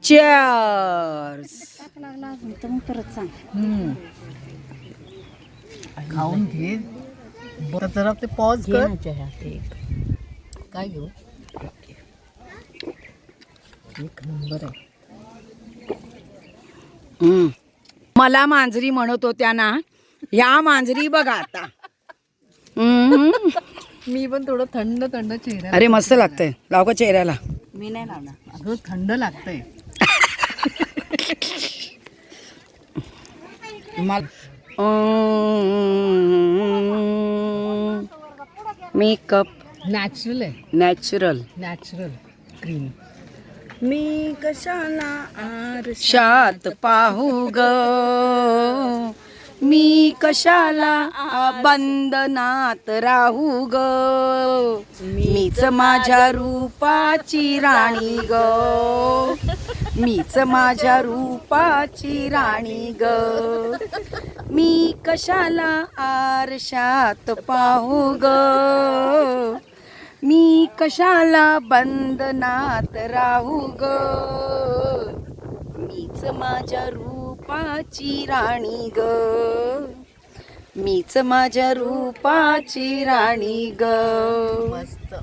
Cheers. लागला अजून तर मग परत सांग. खाऊन घे. बरं जरा ते पॉज कर. काय घेऊ? एक नंबर आहे. मला मांजरी म्हणत होत्या ना, या मांजरी बघा आता. मी पण थोडं थंड थंड चेहरा. अरे मस्त लागतंय, लाव का चेहऱ्याला. मी नाही लावणार. अगं थंड लागतंय. मेकअप नॅचरल आहे. नॅचरल. Natural cream. मी कशाला आरशात पाहू ग, मी कशाला बंधनात राहू ग, मीच माझ्या रूपाची राणी ग, मीच माझ्या रूपाची राणी ग, मी कशाला आरशात पाहू ग, मी कशाला बंधनात राहू ग, मीच माझ्या रूपाची राणी ग, मीच माझ्या रूपाची राणी ग. मस्त.